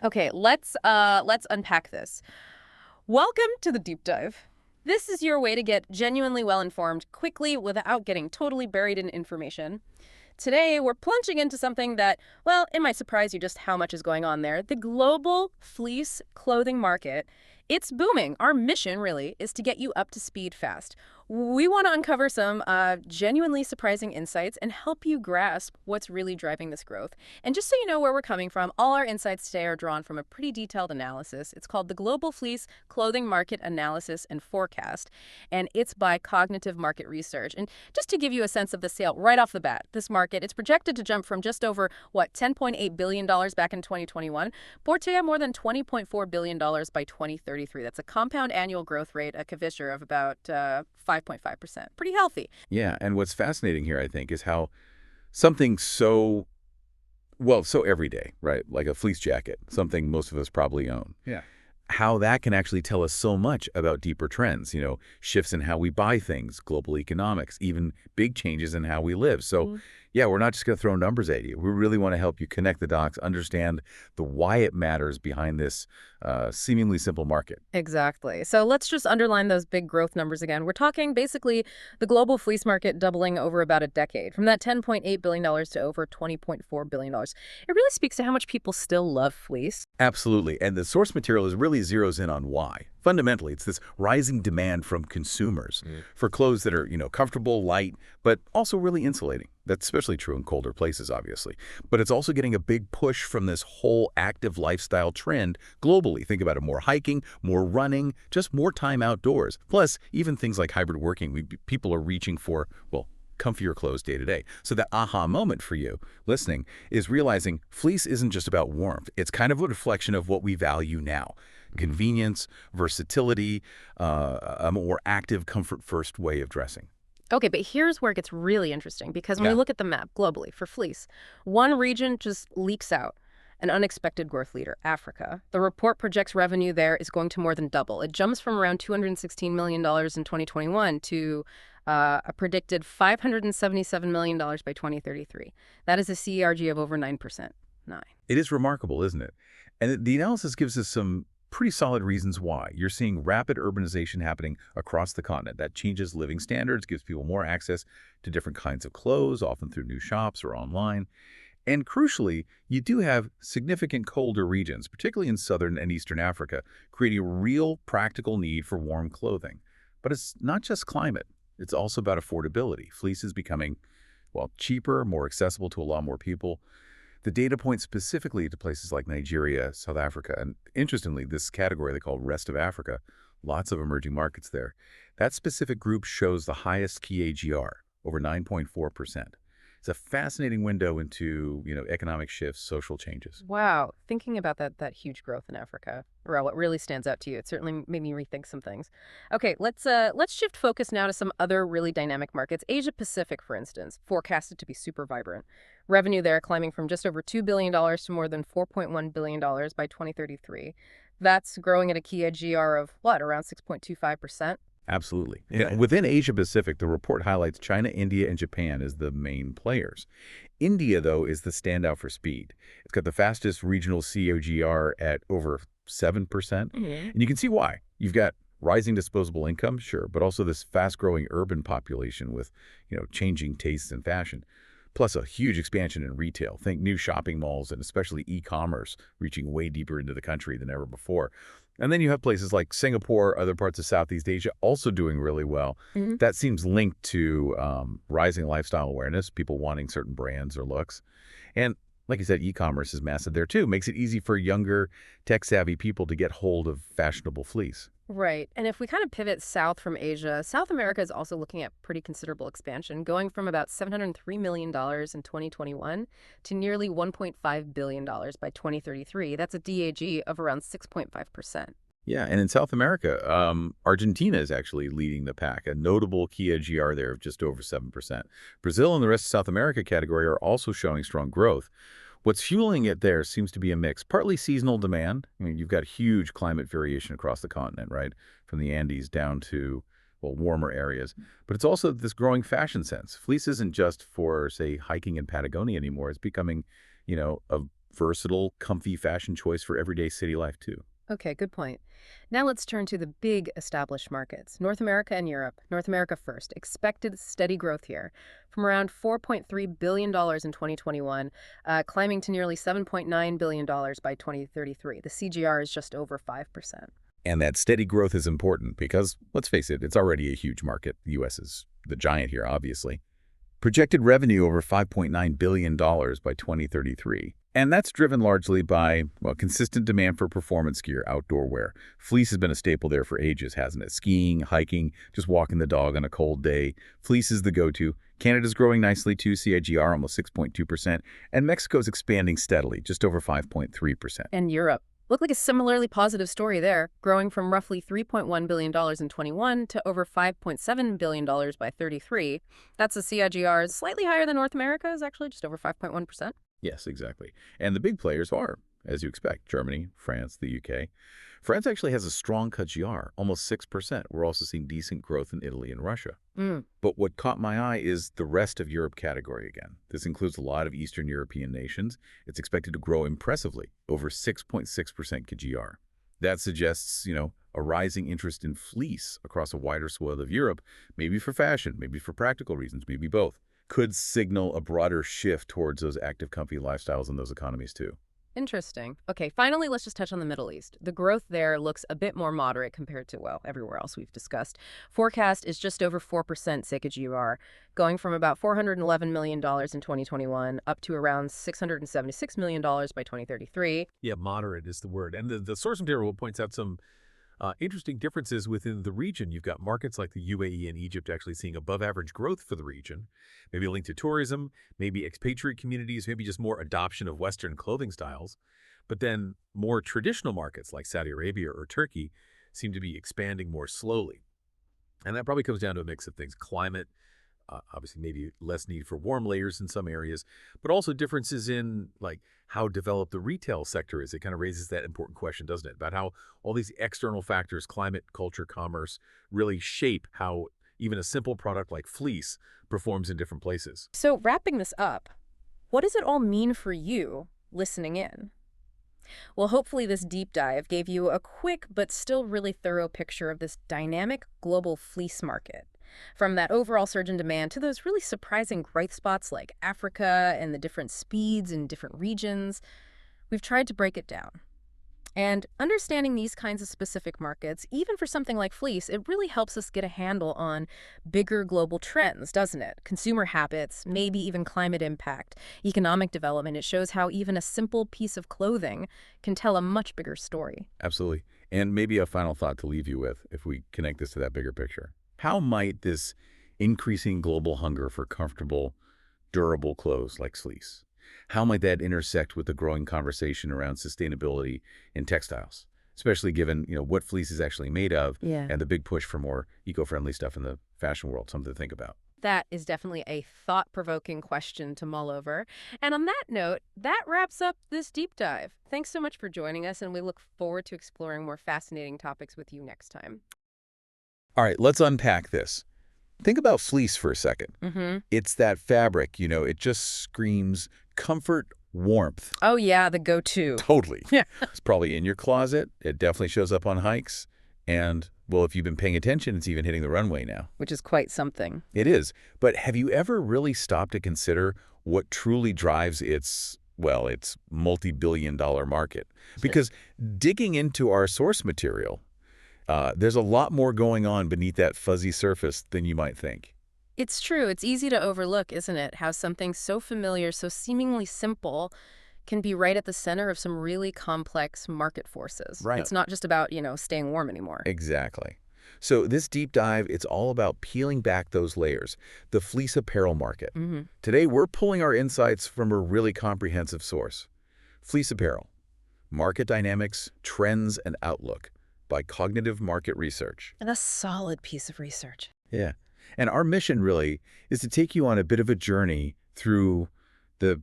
Okay, let's unpack this. Welcome to the deep dive. This is your way to get genuinely well-informed quickly without getting totally buried in information. Today, we're plunging into something that, well, it might surprise you just how much is going on there. The global fleece clothing market. It's booming. Our mission, really, is to get you up to speed fast. We want to uncover some genuinely surprising insights and help you grasp what's really driving this growth. And just so you know where we're coming from, all our insights today are drawn from a pretty detailed analysis. It's called the Global Fleece Clothing Market Analysis and Forecast, and it's by Cognitive Market Research. And just to give you a sense of the scale right off the bat, this market, it's projected to jump from just over, $10.8 billion back in 2021, to more than $20.4 billion by 2033. That's a compound annual growth rate, a CAGR of about 5.5%. Pretty healthy. Yeah, and what's fascinating here, I think, is how something so, well, so everyday, right? Like a fleece jacket, something most of us probably own. Yeah. How that can actually tell us so much about deeper trends, shifts in how we buy things, global economics, even big changes in how we live. So, yeah, we're not just going to throw numbers at you. We really want to help you connect the dots, understand the why it matters behind this seemingly simple market. Exactly. So let's just underline those big growth numbers again. We're talking basically the global fleece market doubling over about a decade, from that $10.8 billion to over $20.4 billion. It really speaks to how much people still love fleece. Absolutely. And the source material is really zeroes in on why. Fundamentally, it's this rising demand from consumers for clothes that are, comfortable, light, but also really insulating. That's especially true in colder places, obviously. But it's also getting a big push from this whole active lifestyle trend globally. Think about it, more hiking, more running, just more time outdoors. Plus, even things like hybrid working, people are reaching for, well, comfier clothes day to day. So the aha moment for you listening is realizing fleece isn't just about warmth. It's kind of a reflection of what we value now. Convenience, versatility, a more active, comfort-first way of dressing. Okay, but here's where it gets really interesting, because when we Yeah. look at the map globally for fleece, one region just leaks out. An unexpected growth leader, Africa. The report projects revenue there is going to more than double. It jumps from around $216 million in 2021 to a predicted $577 million by 2033. That is a CERG of over 9%. It is remarkable, isn't it? And the analysis gives us some pretty solid reasons why. You're seeing rapid urbanization happening across the continent. That changes living standards, gives people more access to different kinds of clothes, often through new shops or online. And crucially, you do have significant colder regions, particularly in southern and eastern Africa, creating a real practical need for warm clothing. But it's not just climate. It's also about affordability. Fleece is becoming, well, cheaper, more accessible to a lot more people. The data points specifically to places like Nigeria, South Africa, and interestingly, this category they call Rest of Africa, lots of emerging markets there. That specific group shows the highest key AGR, over 9.4%. It's a fascinating window into, economic shifts, social changes. Wow, thinking about that huge growth in Africa, or what really stands out to you, it certainly made me rethink some things. Okay, let's shift focus now to some other really dynamic markets. Asia Pacific, for instance, forecasted to be super vibrant. Revenue there climbing from just over $2 billion to more than $4.1 billion by 2033. That's growing at a key AGR of around 6.25%. Absolutely. Yeah. And within Asia Pacific, the report highlights China, India, and Japan as the main players. India, though, is the standout for speed. It's got the fastest regional CAGR at over 7%. And you can see why. You've got rising disposable income, sure, but also this fast-growing urban population with, changing tastes and fashion. Plus a huge expansion in retail. Think new shopping malls and especially e-commerce reaching way deeper into the country than ever before. And then you have places like Singapore, other parts of Southeast Asia also doing really well. That seems linked to rising lifestyle awareness, people wanting certain brands or looks. And like you said, e-commerce is massive there too. Makes it easy for younger, tech-savvy people to get hold of fashionable fleece. Right. And if we kind of pivot south from Asia, South America is also looking at pretty considerable expansion, going from about $703 million in 2021 to nearly $1.5 billion by 2033. That's a DAG of around 6.5%. Yeah, and in South America, Argentina is actually leading the pack, a notable key AGR there of just over 7%. Brazil and the rest of South America category are also showing strong growth. What's fueling it there seems to be a mix, partly seasonal demand. I mean, you've got huge climate variation across the continent, right? From the Andes down to, well, warmer areas. But it's also this growing fashion sense. Fleece isn't just for, say, hiking in Patagonia anymore. It's becoming, a Versatile, comfy fashion choice for everyday city life, too. Okay, good point. Now let's turn to the big established markets, North America and Europe. North America first. Expected steady growth here from around $4.3 billion in 2021, climbing to nearly $7.9 billion by 2033. The CGR is just over 5%. And that steady growth is important because, let's face it, it's already a huge market. The U.S. is the giant here, obviously. Projected revenue over $5.9 billion by 2033. And that's driven largely by, well, consistent demand for performance gear, outdoor wear. Fleece has been a staple there for ages, hasn't it? Skiing, hiking, just walking the dog on a cold day. Fleece is the go-to. Canada's growing nicely too, CIGR almost 6.2%. And Mexico's expanding steadily, just over 5.3%. And Europe. Looked like a similarly positive story there, growing from roughly $3.1 billion in 21 to over $5.7 billion by 33. That's a CIGR slightly higher than North America, is actually just over 5.1%. Yes, exactly. And the big players are, as you expect, Germany, France, the UK. France actually has a strong CAGR, almost 6%. We're also seeing decent growth in Italy and Russia. But what caught my eye is the rest of Europe category again. This includes a lot of Eastern European nations. It's expected to grow impressively, over 6.6% CAGR. That suggests, a rising interest in fleece across a wider swath of Europe, maybe for fashion, maybe for practical reasons, maybe both. Could signal a broader shift towards those active, comfy lifestyles in those economies too. Interesting. Okay, finally, let's just touch on the Middle East. The growth there looks a bit more moderate compared to, well, everywhere else we've discussed. Forecast is just over 4% CAGR, going from about $411 million in 2021 up to around $676 million by 2033. Yeah, moderate is the word. And the source material points out some interesting differences within the region. You've got markets like the UAE and Egypt actually seeing above average growth for the region, maybe linked to tourism, maybe expatriate communities, maybe just more adoption of Western clothing styles. But then more traditional markets like Saudi Arabia or Turkey seem to be expanding more slowly. And that probably comes down to a mix of things. Climate, obviously maybe less need for warm layers in some areas, but also differences in how developed the retail sector is. It kind of raises that important question, doesn't it? About how all these external factors, climate, culture, commerce, really shape how even a simple product like fleece performs in different places. So wrapping this up, what does it all mean for you listening in? Well, hopefully this deep dive gave you a quick but still really thorough picture of this dynamic global fleece market. From that overall surge in demand to those really surprising bright spots like Africa and the different speeds in different regions, we've tried to break it down. And understanding these kinds of specific markets, even for something like fleece, it really helps us get a handle on bigger global trends, doesn't it? Consumer habits, maybe even climate impact, economic development. It shows how even a simple piece of clothing can tell a much bigger story. Absolutely. And maybe a final thought to leave you with, if we connect this to that bigger picture. How might this increasing global hunger for comfortable, durable clothes like fleece, how might that intersect with the growing conversation around sustainability in textiles, especially given what fleece is actually made of and the big push for more eco-friendly stuff in the fashion world, something to think about. That is definitely a thought-provoking question to mull over. And on that note, that wraps up this deep dive. Thanks so much for joining us, and we look forward to exploring more fascinating topics with you next time. All right, let's unpack this. Think about fleece for a second. It's that fabric, it just screams comfort, warmth. Oh, yeah, the go-to. Totally. Yeah. It's probably in your closet. It definitely shows up on hikes. And, well, if you've been paying attention, it's even hitting the runway now. Which is quite something. It is. But have you ever really stopped to consider what truly drives its multi-billion-dollar market? Because digging into our source material, there's a lot more going on beneath that fuzzy surface than you might think. It's true. It's easy to overlook, isn't it? How something so familiar, so seemingly simple, can be right at the center of some really complex market forces. Right. It's not just about, staying warm anymore. Exactly. So this deep dive, it's all about peeling back those layers, the fleece apparel market. Today, we're pulling our insights from a really comprehensive source. Fleece apparel, market dynamics, trends, and outlook by Cognitive Market Research. And a solid piece of research. Yeah. And our mission really is to take you on a bit of a journey through the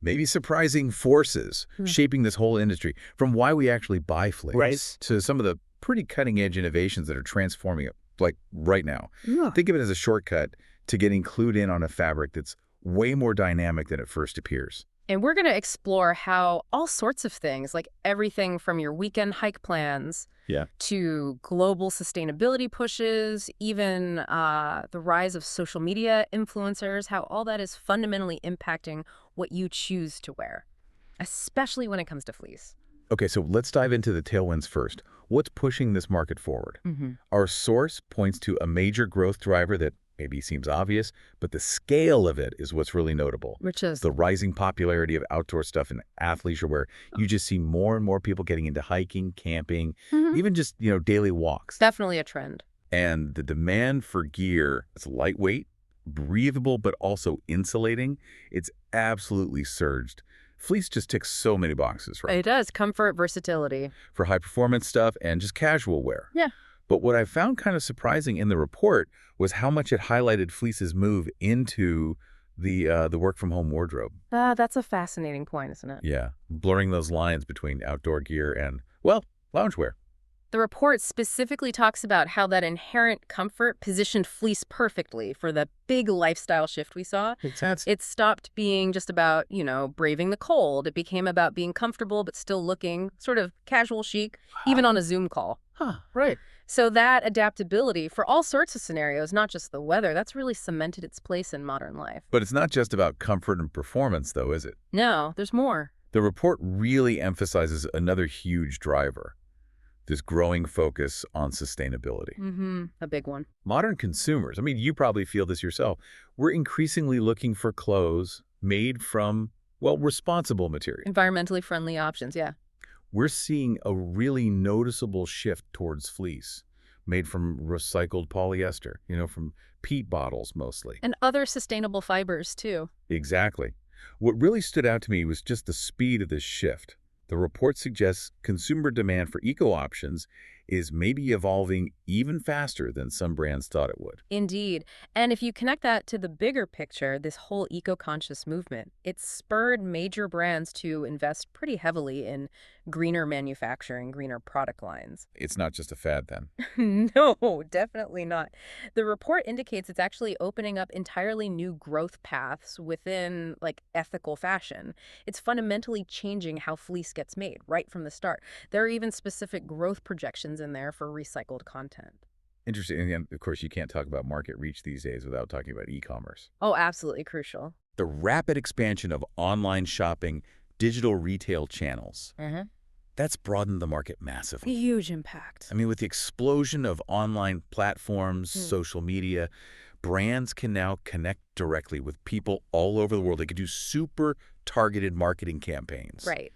maybe surprising forces shaping this whole industry, from why we actually buy fleece to some of the pretty cutting-edge innovations that are transforming it, like right now. Think of it as a shortcut to getting clued in on a fabric that's way more dynamic than it first appears. And we're going to explore how all sorts of things, like everything from your weekend hike plans Yeah. to global sustainability pushes, even the rise of social media influencers, how all that is fundamentally impacting what you choose to wear, especially when it comes to fleece. Okay, so let's dive into the tailwinds first. What's pushing this market forward? Our source points to a major growth driver that maybe seems obvious, but the scale of it is what's really notable. Which is The rising popularity of outdoor stuff and athleisure where you just see more and more people getting into hiking, camping, even just, daily walks. definitely a trend. And the demand for gear that's lightweight, breathable, but also insulating, it's absolutely surged. Fleece just ticks so many boxes, right? It does. Comfort, versatility. For high-performance stuff and just casual wear. Yeah. But what I found kind of surprising in the report was how much it highlighted Fleece's move into the work-from-home wardrobe. That's a fascinating point, isn't it? Yeah, blurring those lines between outdoor gear and, well, loungewear. The report specifically talks about how that inherent comfort positioned fleece perfectly for the big lifestyle shift we saw. Makes sense. It stopped being just about, braving the cold. It became about being comfortable but still looking sort of casual chic, even on a Zoom call. Huh, right. So that adaptability for all sorts of scenarios, not just the weather, that's really cemented its place in modern life. But it's not just about comfort and performance, though, is it? No, there's more. The report really emphasizes another huge driver, this growing focus on sustainability. A big one. Modern consumers, you probably feel this yourself, we're increasingly looking for clothes made from, well, responsible material. Environmentally friendly options, yeah. We're seeing a really noticeable shift towards fleece, made from recycled polyester, from peat bottles mostly. And other sustainable fibers, too. Exactly. What really stood out to me was just the speed of this shift. The report suggests consumer demand for eco options is maybe evolving even faster than some brands thought it would. Indeed. And if you connect that to the bigger picture, this whole eco-conscious movement, it's spurred major brands to invest pretty heavily in greener manufacturing, greener product lines. It's not just a fad then. No, definitely not. The report indicates it's actually opening up entirely new growth paths within, ethical fashion. It's fundamentally changing how fleece gets made right from the start. There are even specific growth projections in there for recycled content. Interesting. And of course, you can't talk about market reach these days without talking about e-commerce. Oh, absolutely crucial. The rapid expansion of online shopping, digital retail channels, that's broadened the market massively. Huge impact. With the explosion of online platforms, social media, brands can now connect directly with people all over the world. They can do super targeted marketing campaigns. Right.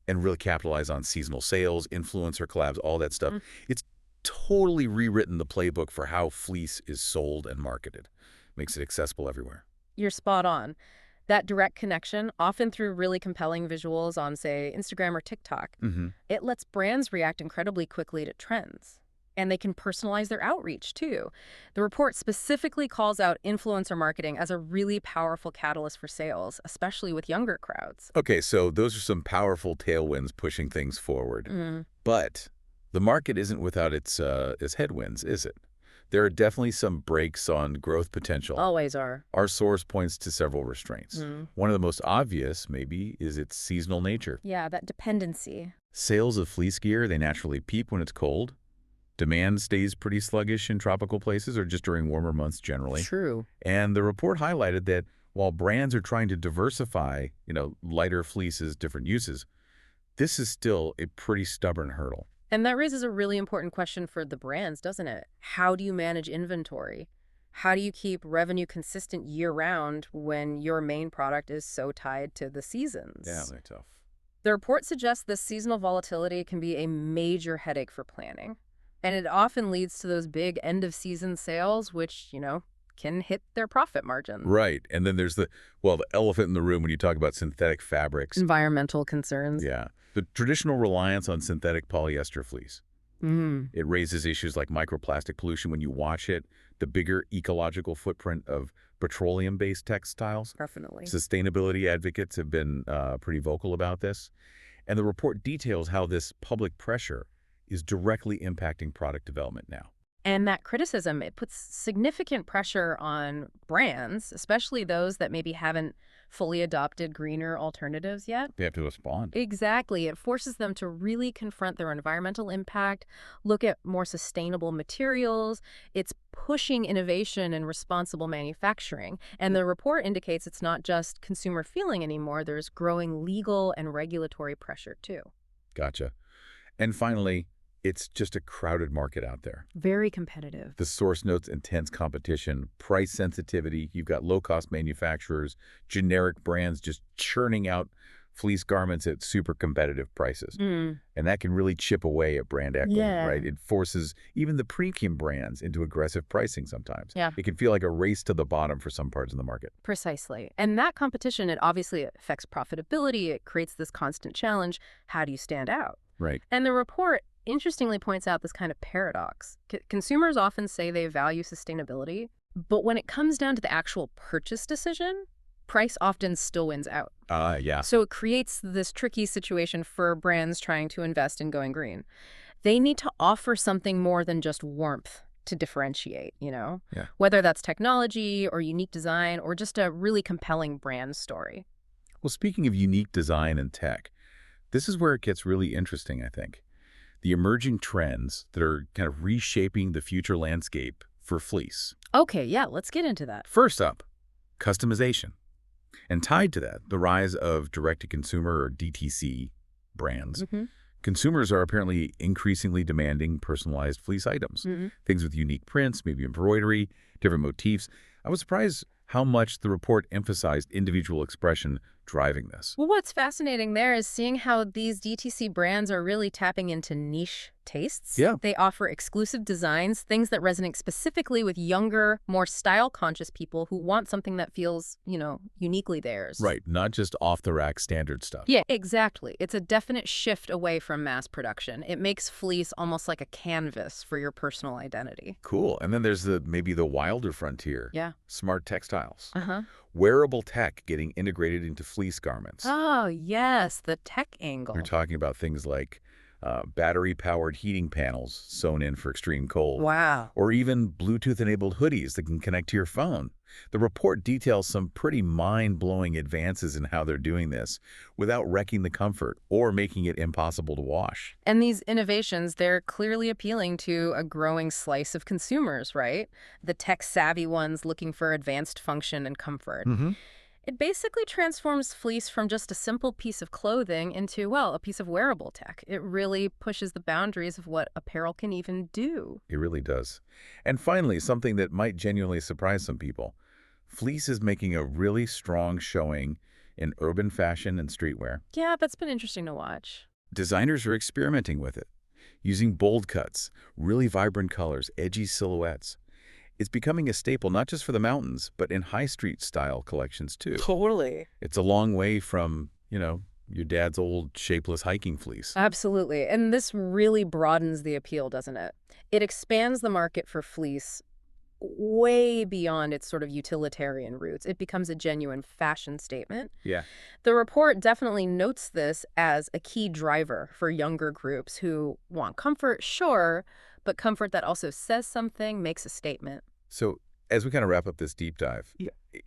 And really capitalize on seasonal sales, influencer collabs, all that stuff. It's totally rewritten the playbook for how fleece is sold and marketed. Makes it accessible everywhere. You're spot on. That direct connection, often through really compelling visuals on, say, Instagram or TikTok, it lets brands react incredibly quickly to trends. And they can personalize their outreach, too. The report specifically calls out influencer marketing as a really powerful catalyst for sales, especially with younger crowds. Okay, so those are some powerful tailwinds pushing things forward. But the market isn't without its headwinds, is it? There are definitely some brakes on growth potential. Always are. Our source points to several restraints. One of the most obvious, maybe, is its seasonal nature. Yeah, that dependency. Sales of fleece gear, they naturally peak when it's cold. Demand stays pretty sluggish in tropical places or just during warmer months generally. True. And the report highlighted that while brands are trying to diversify, lighter fleeces, different uses, this is still a pretty stubborn hurdle. And that raises a really important question for the brands, doesn't it? How do you manage inventory? How do you keep revenue consistent year-round when your main product is so tied to the seasons? Yeah, they're tough. The report suggests this seasonal volatility can be a major headache for planning. And it often leads to those big end-of-season sales, which, can hit their profit margin. Right. And then there's the elephant in the room when you talk about synthetic fabrics. Environmental concerns. Yeah. The traditional reliance on synthetic polyester fleece. It raises issues like microplastic pollution when you wash it, the bigger ecological footprint of petroleum-based textiles. Definitely. Sustainability advocates have been pretty vocal about this. And the report details how this public pressure is directly impacting product development now. And that criticism, it puts significant pressure on brands, especially those that maybe haven't fully adopted greener alternatives yet. They have to respond. Exactly. It forces them to really confront their environmental impact, look at more sustainable materials. It's pushing innovation and responsible manufacturing. And the report indicates it's not just consumer feeling anymore. There's growing legal and regulatory pressure, too. Gotcha. And finally, it's just a crowded market out there. Very competitive. The source notes intense competition, price sensitivity. You've got low-cost manufacturers, generic brands just churning out fleece garments at super competitive prices. And that can really chip away at brand equity, right? It forces even the premium brands into aggressive pricing sometimes. Yeah. It can feel like a race to the bottom for some parts of the market. Precisely. And that competition, it obviously affects profitability. It creates this constant challenge. How do you stand out? Right. And the report interestingly points out this kind of paradox. Consumers often say they value sustainability, but when it comes down to the actual purchase decision, price often still wins out. Yeah. So it creates this tricky situation for brands trying to invest in going green. They need to offer something more than just warmth to differentiate, Yeah. Whether that's technology or unique design or just a really compelling brand story. Well, speaking of unique design and tech, this is where it gets really interesting, I think. The emerging trends that are kind of reshaping the future landscape for fleece. Okay, yeah, let's get into that. First up, customization. And tied to that, the rise of direct-to-consumer or DTC brands. Consumers are apparently increasingly demanding personalized fleece items. Things with unique prints, maybe embroidery, different motifs. I was surprised how much the report emphasized individual expression driving this. Well, what's fascinating there is seeing how these DTC brands are really tapping into niche tastes. Yeah. They offer exclusive designs, things that resonate specifically with younger, more style-conscious people who want something that feels, uniquely theirs. Right, not just off-the-rack standard stuff. Yeah, exactly. It's a definite shift away from mass production. It makes fleece almost like a canvas for your personal identity. Cool. And then there's maybe the wilder frontier. Yeah. Smart textiles. Uh-huh. Wearable tech getting integrated into fleece garments. Oh, yes, the tech angle. We're talking about things like battery-powered heating panels sewn in for extreme cold. Wow. Or even Bluetooth-enabled hoodies that can connect to your phone. The report details some pretty mind-blowing advances in how they're doing this without wrecking the comfort or making it impossible to wash. And these innovations, they're clearly appealing to a growing slice of consumers, right? The tech-savvy ones looking for advanced function and comfort. It basically transforms fleece from just a simple piece of clothing into, a piece of wearable tech. It really pushes the boundaries of what apparel can even do. It really does. And finally, something that might genuinely surprise some people. Fleece is making a really strong showing in urban fashion and streetwear. Yeah, that's been interesting to watch. Designers are experimenting with it, using bold cuts, really vibrant colors, edgy silhouettes. It's becoming a staple not just for the mountains, but in high street style collections too. Totally. It's a long way from, your dad's old shapeless hiking fleece. Absolutely. And this really broadens the appeal, doesn't it? It expands the market for fleece way beyond its sort of utilitarian roots. It becomes a genuine fashion statement. Yeah. The report definitely notes this as a key driver for younger groups who want comfort, sure, but comfort that also says something, makes a statement. So as we kind of wrap up this deep dive,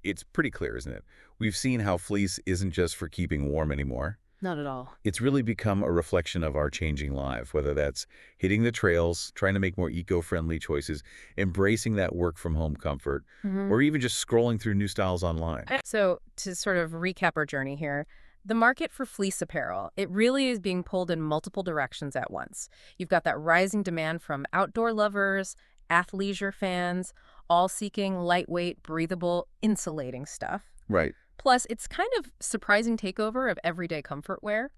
it's pretty clear, isn't it? We've seen how fleece isn't just for keeping warm anymore. Not at all. It's really become a reflection of our changing life, whether that's hitting the trails, trying to make more eco-friendly choices, embracing that work-from-home comfort, or even just scrolling through new styles online. So to sort of recap our journey here, the market for fleece apparel, it really is being pulled in multiple directions at once. You've got that rising demand from outdoor lovers, athleisure fans, all seeking lightweight, breathable, insulating stuff. Right. Plus, it's kind of surprising takeover of everyday comfort wear.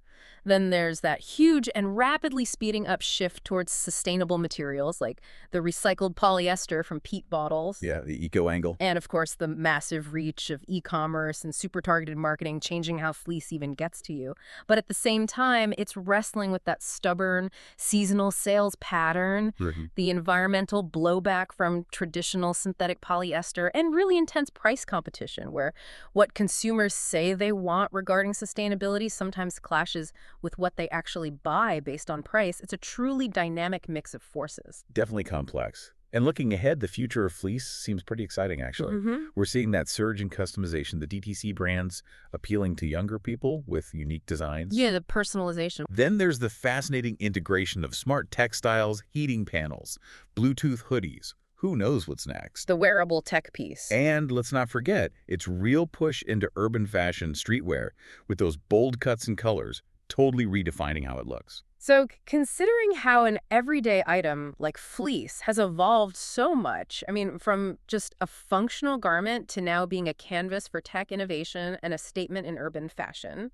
Then there's that huge and rapidly speeding up shift towards sustainable materials like the recycled polyester from PET bottles. Yeah, the eco angle. And of course, the massive reach of e-commerce and super targeted marketing changing how fleece even gets to you. But at the same time, it's wrestling with that stubborn seasonal sales pattern, the environmental blowback from traditional synthetic polyester, and really intense price competition where what consumers say they want regarding sustainability sometimes clashes with what they actually buy based on price. It's a truly dynamic mix of forces. Definitely complex. And looking ahead, the future of fleece seems pretty exciting, actually. Mm-hmm. We're seeing that surge in customization, the DTC brands appealing to younger people with unique designs. Yeah, the personalization. Then there's the fascinating integration of smart textiles, heating panels, Bluetooth hoodies. Who knows what's next? The wearable tech piece. And let's not forget, its real push into urban fashion streetwear with those bold cuts and colors, totally redefining how it looks. So, considering how an everyday item like fleece has evolved so much, I mean, from just a functional garment to now being a canvas for tech innovation and a statement in urban fashion,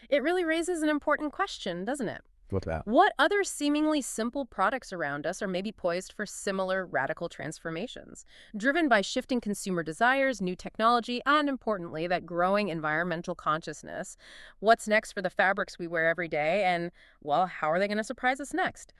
it really raises an important question, doesn't it? What's that? What other seemingly simple products around us are maybe poised for similar radical transformations, driven by shifting consumer desires, new technology, and importantly, that growing environmental consciousness? What's next for the fabrics we wear every day, and, well, how are they going to surprise us next?